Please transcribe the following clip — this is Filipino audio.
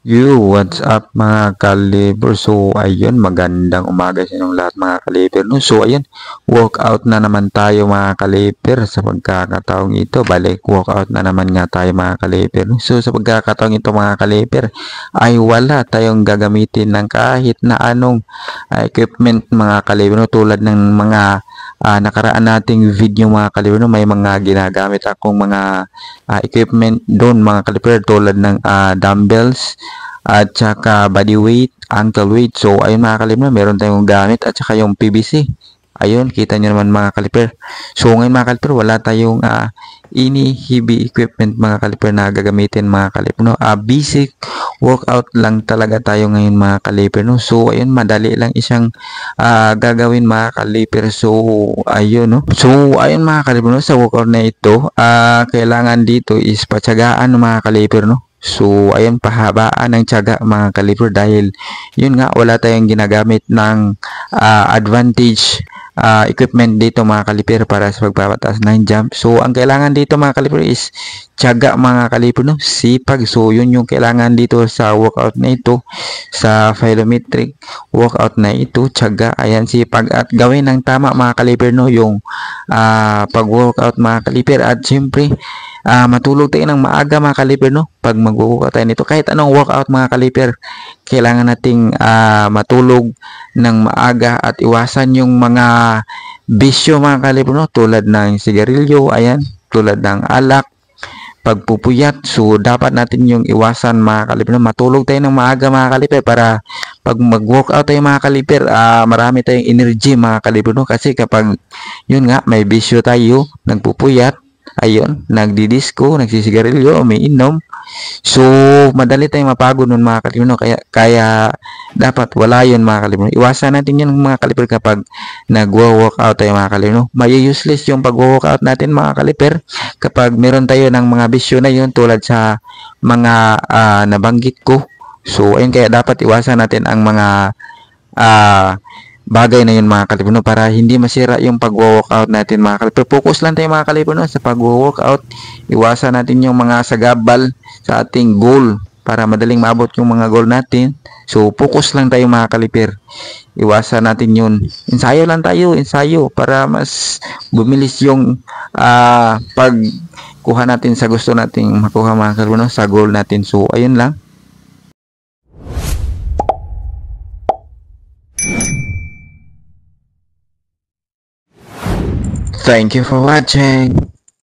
What's up mga kaliber? So, ayun, magandang umaga sa inyong lahat mga kaliber, no? So, ayun, walkout na naman tayo mga kaliber sa pagkakataong ito. Balik, walkout na naman nga tayo mga kaliber, no? So, sa pagkakataong ito mga kaliber, ay wala tayong gagamitin ng kahit na anong equipment mga kaliber, no? Tulad ng mga nakaraan nating video mga kaliber, no? May mga ginagamit akong mga equipment doon mga kaliber tulad ng dumbbells at saka body weight, ankle weight. So ayun mga kaliber, meron tayong gamit at saka yung PVC. Ayun, kita nyo naman mga kaliper. So ngayon mga kaliper, wala tayong ini heavy equipment mga kaliper na gagamitin mga kaliper, no? Basic workout lang talaga tayo ngayon mga kaliper, no? So ayun, madali lang isang gagawin mga kaliper. So ayun, no? So ayun mga kaliper, no? Sa workout na ito, kailangan dito is patsagaan mga kaliper, no? So, ayun, pahabaan ng tiyaga mga kaliper dahil yun nga, wala tayong ginagamit ng advantage equipment dito mga kaliper para sa pagpapataas ng jump. So, ang kailangan dito mga kaliper is tiyaga mga kaliper, no? Sipag. So, yun yung kailangan dito sa workout na ito, sa plyometric workout na ito, tiyaga. Ayan, sipag at gawin ng tama mga kaliper, no? Yung pag-workout mga kaliper at siyempre, matulog tayo ng maaga mga kaliper, no? Pag mag-workout tayo nito, kahit anong workout mga kaliper, kailangan nating matulog ng maaga at iwasan yung mga bisyo mga kaliper, no? Tulad ng sigarilyo, ayan, tulad ng alak, pagpupuyat. So dapat natin yung iwasan mga kaliper, no? Matulog tayo ng maaga mga kaliper para pag mag-workout tayo mga kaliper, marami tayong energy mga kaliper, no? Kasi kapag yun nga, may bisyo tayo, nagpupuyat, ayun, nagdidisco, nagsisigarilyo, umiinom. So, madali tayong mapagod nun mga kaliber, no? Kaya dapat wala yun mga kaliber. Iwasan natin yun mga kaliber kapag nag-workout tayo mga kaliber, no? May useless yung pag-workout natin mga kaliber kapag meron tayo ng mga bisyo na yun tulad sa mga nabanggit ko. So, ayun, kaya dapat iwasan natin ang mga bagay na yun mga kaliber, no? Para hindi masira yung pag-workout natin mga kaliber. Focus lang tayo mga kaliber, no? Sa pag-workout, iwasan natin yung mga sagabal sa ating goal para madaling maabot yung mga goal natin. So focus lang tayo mga kaliber, iwasan natin yun. Ensayo lang tayo, ensayo, para mas bumilis yung pagkuha natin sa gusto nating makuha mga kaliber, no? Sa goal natin. So ayun lang. Thank you for watching.